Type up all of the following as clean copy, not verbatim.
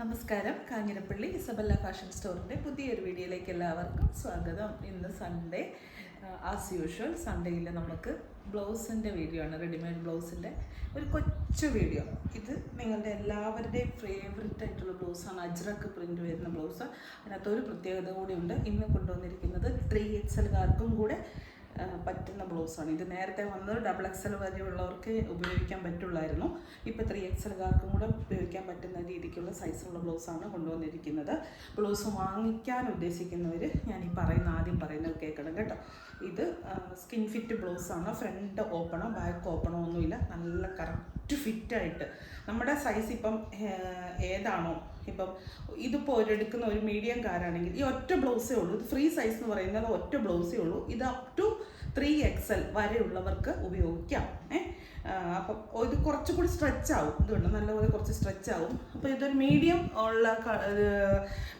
നമസ്കാരം. Kanjirappally Isabella fashion സ്റ്റോറിൻ്റെ പുതിയൊരു വീഡിയോയിലേക്ക് എല്ലാവർക്കും സ്വാഗതം. ഇന്ന് സൺഡേ, ആസ് യൂഷ്വൽ സൺഡേയിൽ നമുക്ക് ബ്ലൗസിൻ്റെ വീഡിയോ ആണ്. റെഡിമെയ്ഡ് ബ്ലൗസിൻ്റെ ഒരു കൊച്ചു വീഡിയോ. ഇത് നിങ്ങളുടെ എല്ലാവരുടെയും ഫേവററ്റ് ആയിട്ടുള്ള ബ്ലൗസാണ്. അജ്രക്ക് പ്രിൻ്റ് വരുന്ന ബ്ലൗസ്. അതിനകത്തൊരു പ്രത്യേകത കൂടിയുണ്ട്. ഇന്ന് കൊണ്ടുവന്നിരിക്കുന്നത് 3XL കൂടെ പറ്റുന്ന ബ്ലൗസാണ്. ഇത് നേരത്തെ വന്നത് XXL വരെയുള്ളവർക്ക് ഉപയോഗിക്കാൻ പറ്റുള്ളായിരുന്നു. ഇപ്പോൾ 3XL കൂടെ ഉപയോഗിക്കാൻ പറ്റുന്ന രീതിക്കുള്ള സൈസുള്ള ബ്ലൗസാണ് കൊണ്ടുവന്നിരിക്കുന്നത്. ബ്ലൗസ് വാങ്ങിക്കാൻ ഉദ്ദേശിക്കുന്നവർ ഞാൻ ഈ ആദ്യം പറയുന്നത് കേൾക്കണം കേട്ടോ. ഇത് സ്കിൻ ഫിറ്റ് ബ്ലൗസാണ്. ഫ്രണ്ട് ഓപ്പണോ ബാക്ക് ഓപ്പണോ ഒന്നുമില്ല. നല്ല കറക്റ്റ് ഫിറ്റായിട്ട് നമ്മുടെ സൈസ് ഇപ്പം ഏതാണോ, ഇപ്പം ഇതിപ്പോൾ എടുക്കുന്ന ഒരു മീഡിയം കാരാണെങ്കിൽ ഈ ഒറ്റ ബ്ലൗസേ ഉള്ളൂ. ഇത് ഫ്രീ സൈസ് എന്ന് പറയുന്നത് ഒറ്റ ബ്ലൗസേ ഉള്ളൂ. ഇത് അപ് ടു 3XL വരെയുള്ളവർക്ക് ഉപയോഗിക്കാം. അപ്പം ഇത് കുറച്ചുകൂടി സ്ട്രെച്ച് ആവും. ഇതുകൊണ്ട് നല്ലപോലെ കുറച്ച് സ്ട്രെച്ച് ആവും. അപ്പോൾ ഇതൊരു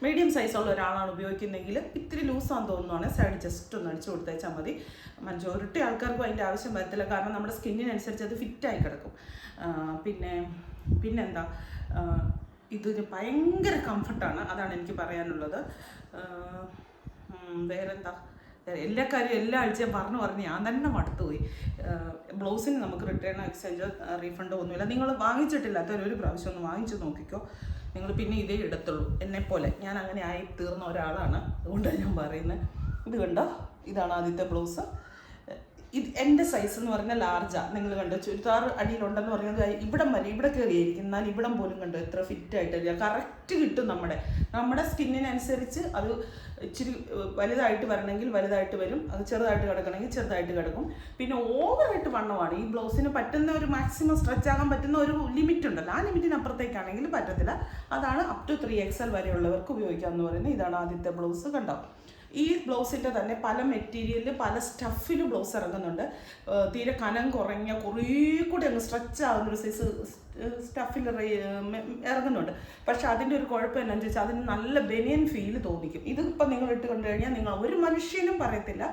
മീഡിയം സൈസുള്ള ഒരാളാണ് ഉപയോഗിക്കുന്നതെങ്കിൽ ഇത്തിരി ലൂസാന്ന് തോന്നുവാണ് സൈഡ് ജസ്റ്റ് ഒന്ന് അടിച്ചു കൊടുത്തേച്ചാൽ മതി. മജോറിറ്റി ആൾക്കാർക്കും അതിൻ്റെ ആവശ്യം വരത്തില്ല, കാരണം നമ്മുടെ സ്കിന്നിനനുസരിച്ച് അത് ഫിറ്റായി കിടക്കും. പിന്നെന്താ, ഇതിന് ഭയങ്കര കംഫർട്ടാണ്. അതാണ് എനിക്ക് പറയാനുള്ളത്. വേറെന്താ, എല്ലാ കാര്യവും എല്ലാ ആഴ്ചയും പറഞ്ഞ് ഞാൻ തന്നെ മടുത്തുപോയി. ബ്ലൗസിന് നമുക്ക് റിട്ടേൺ എക്സ്ചേഞ്ചോ റീഫണ്ടോ ഒന്നുമില്ല. നിങ്ങൾ വാങ്ങിച്ചിട്ടില്ലാത്തവരൊരു പ്രാവശ്യം ഒന്ന് വാങ്ങിച്ചു നോക്കിക്കോ. നിങ്ങൾ പിന്നെ ഇതേ ഇടത്തുള്ളൂ. എന്നെപ്പോലെ ഞാൻ അങ്ങനെ ആയി തീർന്ന ഒരാളാണ്. അതുകൊണ്ടാണ് ഞാൻ പറയുന്നത്. ഇത് കണ്ടോ, ഇതാണ് ആദ്യത്തെ ബ്ലൗസ്. ഇത് എൻ്റെ സൈസ് എന്ന് പറഞ്ഞാൽ ലാർജാണ്. നിങ്ങൾ കണ്ടോ, ചുരിദാർ അടിയിലുണ്ടെന്ന് പറഞ്ഞത് ഇവിടം വരെ ഇവിടെ കയറിയായിരിക്കും. എന്നാൽ ഇവിടം പോലും കണ്ടോ എത്ര ഫിറ്റായിട്ടില്ല. കറക്റ്റ് കിട്ടും. നമ്മുടെ സ്കിന്നിനനുസരിച്ച് അത് ഇച്ചിരി വലുതായിട്ട് വരണമെങ്കിൽ വലുതായിട്ട് വരും, അത് ചെറുതായിട്ട് കിടക്കണമെങ്കിൽ ചെറുതായിട്ട് കിടക്കും. പിന്നെ ഓവറായിട്ട് വണ്ണമാണ്. ഈ ബ്ലൗസിന് പറ്റുന്ന ഒരു മാക്സിമം സ്ട്രെച്ച് ആകാൻ പറ്റുന്ന ഒരു ലിമിറ്റ് ഉണ്ടല്ലോ, ആ ലിമിറ്റിനപ്പുറത്തേക്കാണെങ്കിൽ പറ്റത്തില്ല. അതാണ് അപ് ടു 3XL വരെയുള്ളവർക്ക് ഉപയോഗിക്കാമെന്ന് പറയുന്നത്. ഇതാണ് ആദ്യത്തെ ബ്ലൗസ്. കണ്ടോ, ഈ ബ്ലൗസിൻ്റെ തന്നെ പല മെറ്റീരിയലിൽ പല സ്റ്റഫിൽ ബ്ലൗസ് ഇറങ്ങുന്നുണ്ട്. തീരെ കനം കുറഞ്ഞ കുറേ കൂടി അങ്ങ് സ്ട്രെച്ച് ആകുന്നൊരു സൈസ് സ്റ്റഫിൽ ഇറങ്ങുന്നുണ്ട്. പക്ഷെ അതിൻ്റെ ഒരു കുഴപ്പം എന്താണെന്ന് വെച്ചാൽ അതിന് നല്ല ബനിയൻ ഫീൽ തോന്നിക്കും. ഇതിപ്പോൾ നിങ്ങൾ ഇട്ട് കണ്ടു കഴിഞ്ഞാൽ നിങ്ങൾ ഒരു മനുഷ്യനും പറയത്തില്ല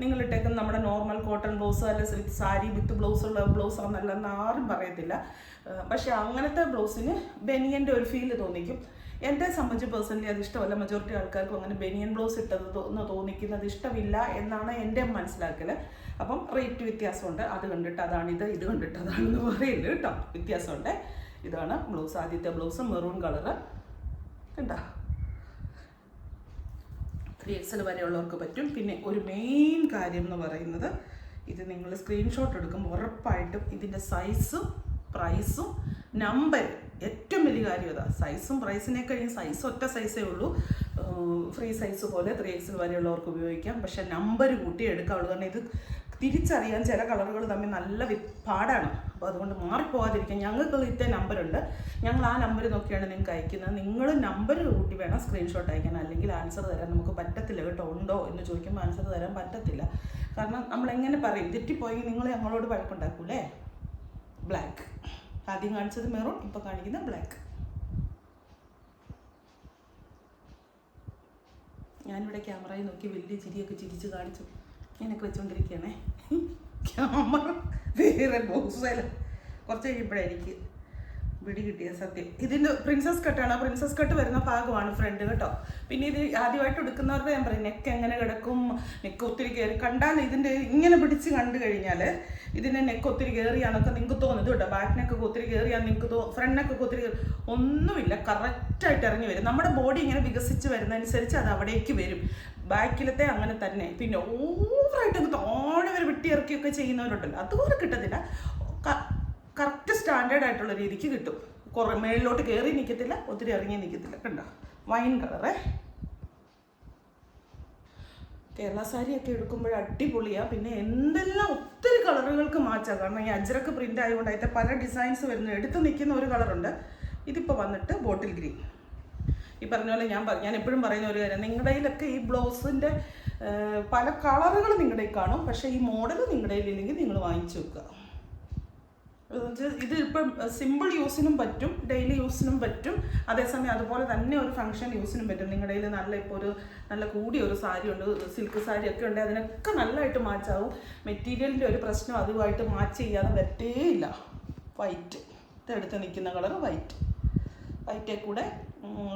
നിങ്ങളിട്ടേക്കുന്ന നമ്മുടെ നോർമൽ കോട്ടൺ ബ്ലൗസ് അല്ല സാരി വിത്ത് ബ്ലൗസുള്ള ബ്ലൗസാണെന്നല്ലെന്ന് ആരും പറയത്തില്ല. പക്ഷെ അങ്ങനത്തെ ബ്ലൗസിന് ബനിയൻ്റെ ഒരു ഫീല് തോന്നിക്കും. എന്നെ സംബന്ധിച്ച് പേഴ്സണലി അത് ഇഷ്ടമല്ല. മജോറിറ്റി ആൾക്കാർക്കും അങ്ങനെ ബനിയൻ ബ്ലൗസ് ഇട്ടത് തോന്നിക്കുന്നത് ഇഷ്ടമില്ല എന്നാണ് എൻ്റെ മനസ്സിലാക്കൽ. അപ്പം റേറ്റ് വ്യത്യാസമുണ്ട്. അത് കണ്ടിട്ട് അതാണിത്, ഇത് കണ്ടിട്ട് അതാണെന്ന് പറയുന്നത് കേട്ടോ. വ്യത്യാസമുണ്ട്. ഇതാണ് ബ്ലൗസ്. ആദ്യത്തെ ബ്ലൗസ് മെറൂൺ കളറ്. കണ്ടോ, 3XL വരെയുള്ളവർക്ക് പറ്റും. പിന്നെ ഒരു മെയിൻ കാര്യം എന്ന് പറയുന്നത്, ഇത് നിങ്ങൾ സ്ക്രീൻഷോട്ട് എടുക്കുമ്പോൾ ഉറപ്പായിട്ടും ഇതിൻ്റെ സൈസും പ്രൈസും നമ്പർ, ഏറ്റവും വലിയ കാര്യം അതാ. സൈസും പ്രൈസിനെ കഴിഞ്ഞ് സൈസ് ഒറ്റ സൈസേ ഉള്ളൂ. ഫ്രീ സൈസ് പോലെ 3XL വരെയുള്ളവർക്ക് ഉപയോഗിക്കാം. പക്ഷെ നമ്പർ കൂട്ടി എടുക്കാവുള്ളൂ. കാരണം ഇത് തിരിച്ചറിയാൻ ചില കളറുകൾ തമ്മിൽ നല്ല പാടാണ്. അപ്പോൾ അതുകൊണ്ട് മാറിപ്പോകാതിരിക്കാൻ ഞങ്ങൾക്ക് ഇത്തേ നമ്പറുണ്ട്. ഞങ്ങൾ ആ നമ്പർ നോക്കിയാണ് നിങ്ങൾക്ക് അയക്കുന്നത്. നിങ്ങൾ നമ്പർ കൂട്ടി വേണം സ്ക്രീൻഷോട്ട് അയക്കാൻ, അല്ലെങ്കിൽ ആൻസർ തരാൻ നമുക്ക് പറ്റത്തില്ല കേട്ടോ. ഉണ്ടോ എന്ന് ചോദിക്കുമ്പോൾ ആൻസർ തരാൻ പറ്റത്തില്ല. കാരണം നമ്മളെങ്ങനെ പറയും, തെറ്റിപ്പോയി നിങ്ങൾ ഞങ്ങളോട് വഴക്കുണ്ടാക്കൂലേ. ബ്ലാക്ക് ആദ്യം കാണിച്ചത് മെറൂൺ, ഇപ്പോൾ കാണിക്കുന്ന ബ്ലാക്ക്. ഞാനിവിടെ ക്യാമറയിൽ നോക്കി വലിയ ചിരിയൊക്കെ ചിരിച്ച് കാണിച്ചു ഞാനൊക്കെ വെച്ചുകൊണ്ടിരിക്കുകയാണേ. ക്യാമറ വേറെ ബോക്സല്ല. കുറച്ച് കഴിയുമ്പോഴായിരിക്കും പിടി കിട്ടിയ സത്യം. ഇതിൻ്റെ പ്രിൻസസ് കട്ടാണ്. പ്രിൻസസ് കട്ട് വരുന്ന ഭാഗമാണ് ഫ്രണ്ട് കേട്ടോ. പിന്നെ ഇത് ആദ്യമായിട്ട് എടുക്കുന്നവരുടെ ഞാൻ പറയും, നെക്ക് എങ്ങനെ കിടക്കും, നെക്ക് ഒത്തിരി കയറി കണ്ടാൽ ഇതിൻ്റെ ഇങ്ങനെ പിടിച്ച് കണ്ടു കഴിഞ്ഞാൽ ഇതിൻ്റെ നെക്ക് ഒത്തിരി കയറിയാന്നൊക്കെ നിങ്ങൾക്ക് തോന്നുന്നത് കേട്ടോ. ബാക്ക് നെക്കൊക്കെ ഒത്തിരി കയറിയാന്ന് നിങ്ങൾക്ക് ഫ്രണ്ട് നെക്കൊക്കെ ഒത്തിരി ഒന്നുമില്ല, കറക്റ്റായിട്ട് ഇറങ്ങി വരും. നമ്മുടെ ബോഡി ഇങ്ങനെ വികസിച്ച് വരുന്നതനുസരിച്ച് അത് അവിടേക്ക് വരും. ബാക്കിലത്തെ അങ്ങനെ തന്നെ. പിന്നെ ഓവറായിട്ട് താഴെ വരെ വെട്ടി ഇറക്കിയൊക്കെ ചെയ്യുന്നവരുണ്ടല്ലോ, അതുപോലെ കിട്ടത്തില്ല. കറക്റ്റ് സ്റ്റാൻഡേർഡ് ആയിട്ടുള്ള രീതിക്ക് കിട്ടും. കുറേ മേളിലോട്ട് കയറി നിൽക്കത്തില്ല, ഒത്തിരി ഇറങ്ങി നിൽക്കത്തില്ല. കണ്ടോ, വൈൻ കളറേ. കേരള സാരിയൊക്കെ എടുക്കുമ്പോൾ അടിപൊളിയാണ്. പിന്നെ എന്തെല്ലാം ഒത്തിരി കളറുകൾക്ക് മാറ്റാം. കാരണം ഈ അജ്രക്ക് പ്രിൻ്റ് ആയതുകൊണ്ട് അതിൻ്റെ പല ഡിസൈൻസ് വരുന്നത്. എടുത്ത് നിൽക്കുന്ന ഒരു കളറുണ്ട്. ഇതിപ്പോൾ വന്നിട്ട് ബോട്ടിൽ ഗ്രീൻ. ഈ പറഞ്ഞ പോലെ ഞാൻ എപ്പോഴും പറയുന്ന ഒരു കാര്യം, നിങ്ങളുടെ കയ്യിലൊക്കെ ഈ ബ്ലൗസിൻ്റെ പല കളറുകൾ നിങ്ങളുടെ കയ്യിൽ കാണും. പക്ഷേ ഈ മോഡൽ നിങ്ങളുടെ കയ്യിലില്ലെങ്കിൽ നിങ്ങൾ വാങ്ങിച്ചു വെക്കുക. ഇത് ഇപ്പം സിമ്പിൾ യൂസിനും പറ്റും, ഡെയിലി യൂസിനും പറ്റും. അതേസമയം അതുപോലെ തന്നെ ഒരു ഫംഗ്ഷൻ യൂസിനും പറ്റും. നിങ്ങളുടെ കയ്യിൽ ഇപ്പോൾ ഒരു നല്ല കൂടിയ ഒരു സാരി ഉണ്ട്, സിൽക്ക് സാരി ഒക്കെ ഉണ്ട്, അതിനൊക്കെ നല്ലതായിട്ട് മാച്ചാവും. മെറ്റീരിയലിൻ്റെ ഒരു പ്രശ്നം അതുമായിട്ട് മാച്ച് ചെയ്യാതെ പറ്റേയില്ല. വൈറ്റ്, ഇതെടുത്ത് നിൽക്കുന്ന കളർ വൈറ്റ്. വൈറ്റേ കൂടെ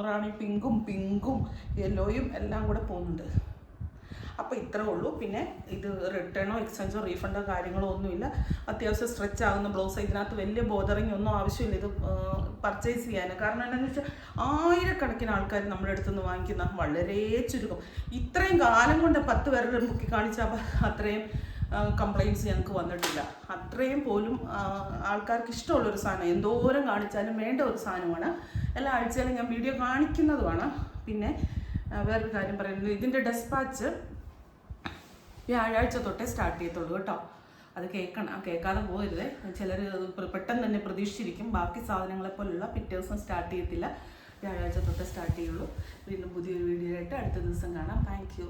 റാണി പിങ്കും യെല്ലോയും എല്ലാം കൂടെ പോകുന്നുണ്ട്. അപ്പോൾ ഇത്രേ ഉള്ളൂ. പിന്നെ ഇത് റിട്ടേണോ എക്സ്ചേഞ്ചോ റീഫണ്ടോ കാര്യങ്ങളോ ഒന്നുമില്ല. അത്യാവശ്യം സ്ട്രെച്ച് ആകുന്ന ബ്ലൗസ്. ഇതിനകത്ത് വലിയ ബോദറിങ് ഒന്നും ആവശ്യമില്ല ഇത് പർച്ചേസ് ചെയ്യാൻ. കാരണം എന്താണെന്ന് വെച്ചാൽ ആയിരക്കണക്കിന് ആൾക്കാർ നമ്മുടെ അടുത്ത് നിന്ന് വാങ്ങിക്കുന്ന വളരെ ചുരുക്കം. ഇത്രയും കാലം കൊണ്ട് 10 പേരുടെ മുക്കി കാണിച്ചാൽ അത്രയും കംപ്ലയിൻറ്റ്സ് ഞങ്ങൾക്ക് വന്നിട്ടില്ല. അത്രയും പോലും ആൾക്കാർക്ക് ഇഷ്ടമുള്ളൊരു സാധനം, എന്തോരം കാണിച്ചാലും വേണ്ട ഒരു സാധനമാണ്. എല്ലാ ആഴ്ചയിലും ഞാൻ വീഡിയോ കാണിക്കുന്നതുമാണ്. പിന്നെ വേറൊരു കാര്യം പറയുന്നത്, ഇതിൻ്റെ ഡെസ്പാച്ച് വ്യാഴാഴ്ച തൊട്ടേ സ്റ്റാർട്ട് ചെയ്യത്തുള്ളൂ കേട്ടോ. അത് കേൾക്കാതെ പോകരുത്. ചിലർ പെട്ടെന്ന് തന്നെ പ്രതീക്ഷിച്ചിരിക്കും. ബാക്കി സാധനങ്ങളെപ്പോലുള്ള പിറ്റേ ദിവസം സ്റ്റാർട്ട് ചെയ്യത്തില്ല, വ്യാഴാഴ്ച തൊട്ടേ സ്റ്റാർട്ട് ചെയ്യുള്ളൂ. വീണ്ടും പുതിയൊരു വീഡിയോ ആയിട്ട് അടുത്ത ദിവസം കാണാം. Thank you.